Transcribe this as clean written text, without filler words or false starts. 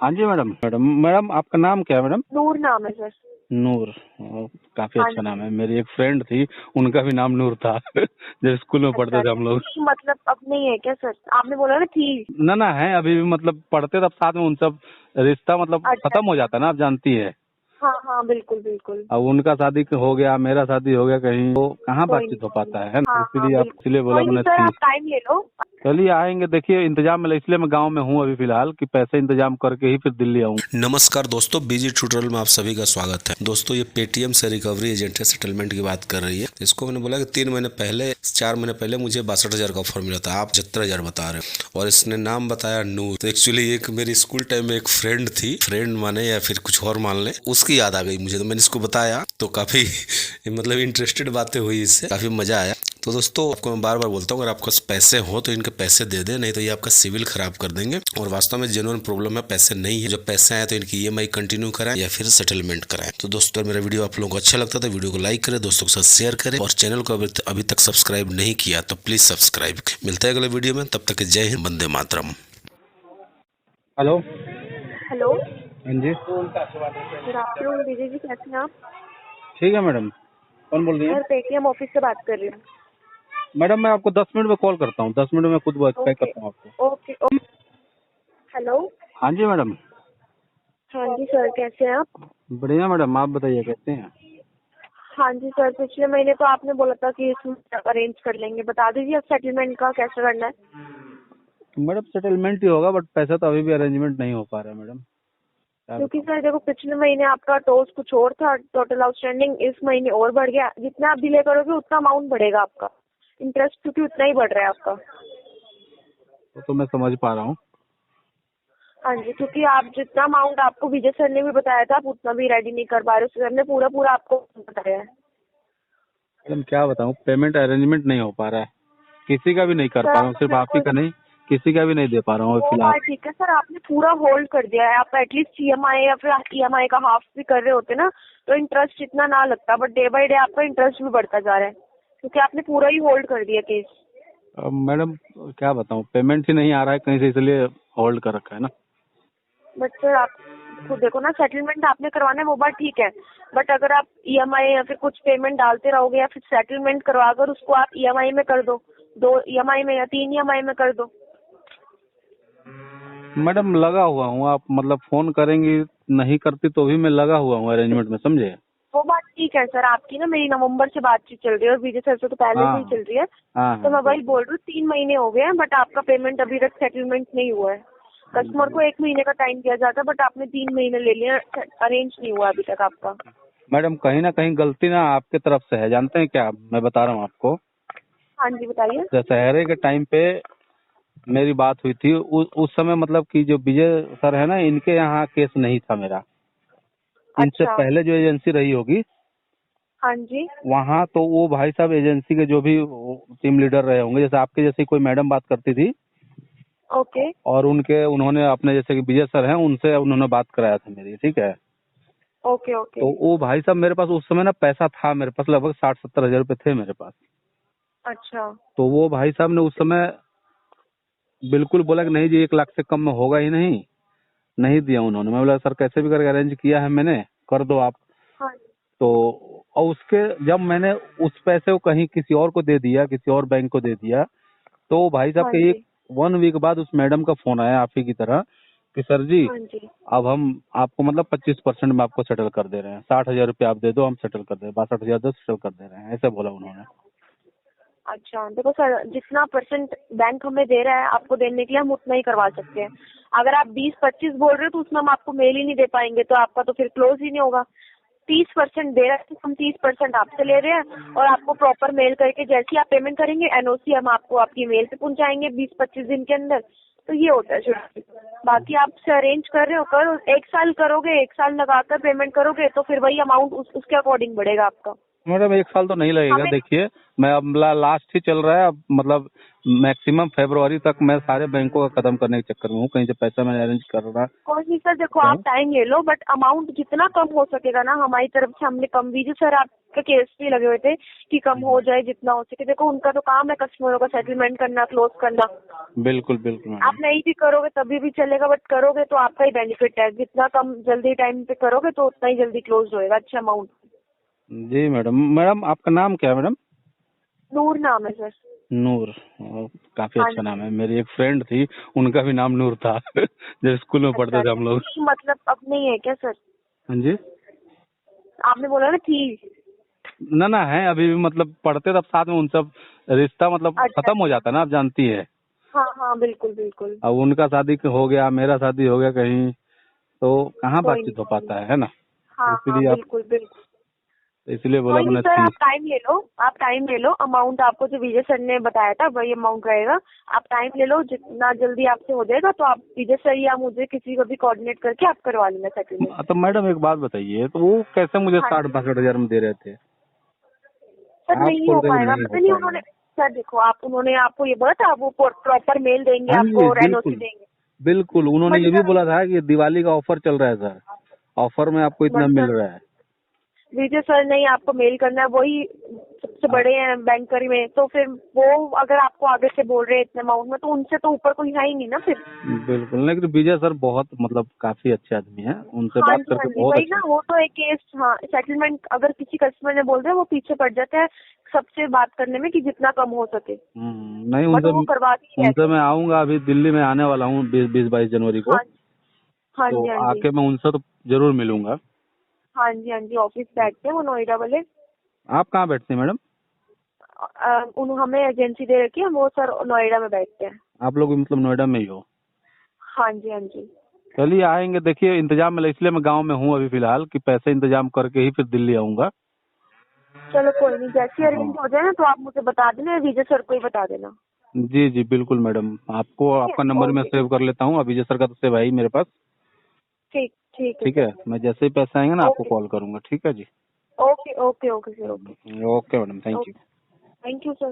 हाँ जी madam. Madam आपका नाम क्या है मैडम? नूर नाम है सर। नूर। काफी हाँ अच्छा नाम जी। है। मेरी एक फ्रेंड थी, उनका भी नाम नूर था जब स्कूल में अच्छा पढ़ते थे अच्छा, हम लोग। मतलब अब नहीं है क्या सर? आपने बोला ना थी। ना है अभी भी, मतलब पढ़ते तब साथ में, उन सब रिश्ता मतलब अच्छा खत्म हो अच्छा। जाता है ना, आप जानती है। हाँ हाँ बिल्कुल बिल्कुल। अब उनका शादी हो गया, मेरा शादी हो गया, कहीं तो कहाँ कोई नहीं बातचीत हो कोई पाता नहीं। है ना। हाँ हाँ इसीलिए आप, बिल्कुल। इसलिए बोला कोई नहीं मैंने सर, थी। आप टाइम ले लो। चलिए आएंगे, देखिए इंतजाम में, इसलिए मैं गांव में हूँ अभी फिलहाल कि पैसे इंतजाम करके ही फिर दिल्ली आऊँ। नमस्कार दोस्तों, बीजी ट्यूटोरियल में आप सभी का स्वागत है। दोस्तों ये पेटीएम से रिकवरी एजेंट है, सेटलमेंट की बात कर रही है। इसको मैंने बोला कि 3 महीने पहले, 4 महीने पहले मुझे 62,000 का ऑफर मिला था, आप 75,000 बता रहे हो और इसने नाम बताया नूर। तो एक्चुअली एक मेरी स्कूल टाइम में एक फ्रेंड थी, फ्रेंड माने या फिर कुछ और मान ले, उसकी याद आ गई मुझे, तो मैंने इसको बताया तो काफी मतलब इंटरेस्टेड बातें हुई, इससे काफी मजा आया। तो दोस्तों आपको मैं बार बार बोलता हूँ, अगर आपके पास पैसे हो तो इनके पैसे दे दे, नहीं तो ये आपका सिविल खराब कर देंगे। और वास्तव में जेन्युइन प्रॉब्लम है, पैसे नहीं है। जब पैसे आए तो इनकी ईएमआई कंटिन्यू कराएं या फिर सेटलमेंट कराएं। तो दोस्तों मेरा वीडियो आप लोगों को अच्छा लगता है तो वीडियो को लाइक करें, दोस्तों के साथ शेयर करें और चैनल को अभी तक सब्सक्राइब नहीं किया तो प्लीज सब्सक्राइब। मिलता है अगले वीडियो में, तब तक जय हिंद, वंदे मातरम। हेलो। हेलो। हाँ जी। गुड आफ्टरनून विजय जी, कैसे हैं आप? ठीक है मैडम। कौन बोल रही है? सर पेटीएम ऑफिस से बात कर रही हूँ। मैडम मैं आपको 10 मिनट में कॉल करता हूँ, 10 मिनट में खुद बैक ओके करता हूँ आपको। Okay okay. हेलो। हाँ जी मैडम। हाँ जी सर, कैसे हैं आप? बढ़िया मैडम, आप बताइए कैसे हैं? हाँ जी सर, पिछले महीने तो आपने बोला था कि इसमें अरेंज कर लेंगे, बता दीजिए अब सेटलमेंट का कैसे करना है। मैडम सेटलमेंट ही होगा, बट पैसा तो अभी भी अरेंजमेंट नहीं हो पा रहा है मैडम, क्या क्योंकि बताऊँ। सर देखो, पिछले महीने आपका टोस कुछ और था, टोटल आउटस्टैंडिंग इस महीने और बढ़ गया। जितना आप डिले करोगे उतना अमाउंट बढ़ेगा आपका, इंटरेस्ट क्योंकि उतना ही बढ़ रहा है आपका। तो मैं समझ पा रहा हूँ। हाँ जी, क्योंकि आप जितना अमाउंट, आपको विजय सर ने भी बताया था, आप उतना भी रेडी नहीं कर पा रहे हो। सर ने पूरा पूरा आपको बताया है। मैडम क्या बताऊँ, पेमेंट अरेंजमेंट नहीं हो पा रहा है, किसी का भी नहीं कर सर पा रहा हूँ, आपको सिर्फ आप ही बिल्कुल, का नहीं, किसी का भी नहीं दे पा रहा हूँ अभी वो फिलहाल। बात ठीक है सर, आपने पूरा होल्ड कर दिया है। आप एटलीस्ट ईएमआई या फिर ईएमआई का हाफ भी कर रहे होते ना, तो इंटरेस्ट इतना ना लगता। बट डे बाय डे आपका इंटरेस्ट भी बढ़ता जा रहा है, क्योंकि आपने पूरा ही होल्ड कर दिया केस। मैडम क्या बताऊँ, पेमेंट ही नहीं आ रहा है कहीं से, इसलिए होल्ड कर रखा है ना। बट सर आप खुद देखो ना, सेटलमेंट आपने करवाना है वो बात ठीक है, बट अगर आप ईएमआई या फिर कुछ पेमेंट डालते रहोगे या फिर सेटलमेंट करवाकर उसको आप ईएमआई में कर दो, 2 ईएमआई में या 3 ईएमआई में कर दो। मैडम लगा हुआ हूँ, आप मतलब फोन करेंगी, नहीं करती तो भी मैं लगा हुआ हूँ अरेंजमेंट में, समझे। वो बात ठीक है सर, आपकी ना मेरी नवंबर से बातचीत चल रही है और विजय सर से तो पहले से ही हाँ चल रही है। हाँ तो हाँ मैं वही बिल्कुल। बोल रही हूँ, 3 महीने हो गए हैं बट आपका पेमेंट अभी तक सेटलमेंट नहीं हुआ है। कस्टमर को 1 महीने का टाइम दिया जाता है, बट आपने 3 महीने ले लिया, अरेंज नहीं हुआ अभी तक आपका। मैडम कहीं ना कहीं गलती ना आपके तरफ से है, जानते हैं क्या, मैं बता रहा हूँ आपको। हाँ जी बताइए। दशहरे के टाइम पे मेरी बात हुई थी, उस समय मतलब कि जो विजय सर है ना, इनके यहाँ केस नहीं था मेरा। इनसे अच्छा। पहले जो एजेंसी रही होगी, हाँ जी। वहाँ तो वो भाई साहब एजेंसी के जो भी टीम लीडर रहे होंगे, जैसे आपके जैसी कोई मैडम बात करती थी, ओके और उन्होंने अपने जैसे कि विजय सर हैं, उनसे उन्होंने बात कराया था मेरी, ठीक है। Okay okay. तो वो भाई साहब, मेरे पास उस समय ना पैसा था, मेरे पास लगभग 60-70 हजार रुपये थे मेरे पास। अच्छा। तो वो भाई साहब ने उस समय बिल्कुल बोला कि नहीं जी, 1 लाख से कम में होगा ही नहीं, नहीं दिया उन्होंने। मैं बोला सर कैसे भी करके अरेंज किया है मैंने, कर दो आप। हाँ तो और उसके जब मैंने उस पैसे को कहीं किसी और को दे दिया, किसी और बैंक को दे दिया, तो भाई साहब हाँ के जी 1 वीक बाद उस मैडम का फोन आया आप ही की तरह कि सर जी, हाँ जी। अब हम आपको मतलब 25% में आपको सेटल कर दे रहे हैं, 60,000 रुपये आप दे दो, हम सेटल कर दे रहे हैं, 62,000 दो, सेटल कर दे रहे हैं, ऐसे बोला उन्होंने। अच्छा देखो सर, जितना परसेंट बैंक हमें दे रहा है आपको देने के लिए, हम उतना ही करवा सकते हैं। अगर आप 20-25 बोल रहे हो तो उसमें हम आपको मेल ही नहीं दे पाएंगे, तो आपका तो फिर क्लोज ही नहीं होगा। 30% दे रहा है तो हम 30% आपसे ले रहे हैं, और आपको प्रॉपर मेल करके जैसे ही आप पेमेंट करेंगे एनओसी हम आपको आपकी मेल पे पहुंचाएंगे 20-25 दिन के अंदर। तो ये होता है शुरू। बाकी आप से अरेंज कर रहे हो, करो 1 साल करोगे, 1 साल लगाकर पेमेंट करोगे तो फिर वही अमाउंट उसके अकॉर्डिंग बढ़ेगा आपका। मैडम 1 साल तो नहीं लगेगा। हमें देखिए मैं अब लास्ट ही चल रहा है, अब मतलब मैक्सिमम फरवरी तक मैं सारे बैंकों का खत्म करने के चक्कर में हूँ, कहीं से पैसा मैंने अरेंज कर रहा कोई नहीं सर, देखो आप टाइम ले लो, बट अमाउंट जितना कम हो सकेगा ना हमारी तरफ से हमने कम वीजे सर आपके केस भी लगे हुए थे कि कम हो जाए जितना हो सके। देखो उनका तो काम है कस्टमरों का सेटलमेंट करना, क्लोज करना। बिल्कुल बिल्कुल आप मैडम। नहीं भी करोगे तभी भी चलेगा, बट करोगे तो आपका ही बेनिफिट है। जितना कम जल्दी टाइम पे करोगे तो उतना ही जल्दी क्लोज होएगा अच्छा अमाउंट। जी मैडम। मैडम आपका नाम क्या है मैडम? नूर नाम है सर। नूर। काफी हाँ अच्छा नाम जी। है। मेरी एक फ्रेंड थी, उनका भी नाम नूर था जब स्कूल में अच्छा पढ़ते थे अच्छा, हम लोग। मतलब अब नहीं है क्या सर? हाँ जी। आपने बोला ना थी। ना है अभी भी, मतलब पढ़ते तब साथ में, उन सब रिश्ता मतलब अच्छा खत्म हो अच्छा। जाता है ना, आप जानती है। हाँ हाँ बिल्कुल बिल्कुल। अब उनका शादी हो गया, मेरा शादी हो गया कहीं, तो कहाँ कोई नहीं बातचीत हो कोई नहीं। पाता है ना। हाँ हाँ इसीलिए आप, बिल्कुल बिल्कुल। इसलिए बोला कोई नहीं मैंने सर, आप 30। टाइम ले लो, आप टाइम ले लो। अमाउंट आपको जो विजय सर ने बताया था वही अमाउंट रहेगा। आप टाइम ले लो, जितना जल्दी आपसे हो जाएगा तो आप विजय सर या मुझे किसी को भी कोऑर्डिनेट करके आप करवा लेना सेटलमेंट। तो मैडम एक बात बताइए, तो वो कैसे मुझे हाँ जी 60-62 हजार में दे रहे थे? सर, आप नहीं बोल हो रहे कि पाएगा, नहीं हो पता नहीं पाएगा। उन्होंने। सर देखो आप, उन्होंने आपको ये बोला था वो प्रॉपर मेल देंगे हाँ जी आपको और एनओसी बिल्कुल। देंगे। बिल्कुल उन्होंने बट ये भी सर, बोला था कि दिवाली का ऑफर चल रहा है सर, ऑफर में आपको इतना बट मिल सर रहा है। विजय सर ने ही आपको मेल करना है, वही सबसे आप बड़े हैं बैंकर में, तो फिर वो अगर आपको आगे से बोल रहे हैं इतने अमाउंट में तो उनसे तो ऊपर कोई है ही नहीं ना फिर। बिल्कुल, लेकिन विजय सर बहुत मतलब काफी अच्छे आदमी हैं, उनसे हाँ बात जी हाँ करके जी, बहुत वही अच्छा ना, लगा। वो तो एक केस। हाँ, सेटलमेंट अगर किसी कस्टमर ने बोल दिया वो पीछे पड़ जाता है सबसे बात करने में कि जितना कम हो सके। नहीं बट उनसे, वो करवाते ही रहते उनसे हैं। मैं आऊंगा, अभी दिल्ली में आने वाला हूँ 20-22 जनवरी को, हाँ हाँ तो जी हाँ जी। आके मैं उनसे तो जरूर मिलूंगा। हाँ जी हाँ जी, ऑफिस बैठते हैं वो नोएडा वाले। आप कहाँ बैठते हैं मैडम? उन्होंने हमें एजेंसी दे रखी है, वो सर नोएडा में बैठते हैं। आप लोग भी मतलब नोएडा में ही हो? हाँ जी हाँ जी। चलिए आएंगे, देखिए इंतजाम में, इसलिए मैं गांव में हूँ अभी फिलहाल, कि पैसे इंतजाम करके ही फिर दिल्ली आऊंगा। चलो कोई नहीं, जैसे अरेंज हाँ हो जाए ना तो आप मुझे बता देना, विजय सर को ही बता देना। जी जी बिल्कुल मैडम, आपको ठीक है, आपका नंबर मैं ओके। सेव कर लेता हूँ, अभी विजय सर का तो सेव है ही मेरे पास। ठीक ठीक है ठीक सर। है, मैं जैसे ही पैसे आएंगे ना आपको ओके कॉल करूंगा। ठीक है जी। Okay okay okay sir, okay okay madam, thank you. Okay. Thank you sir.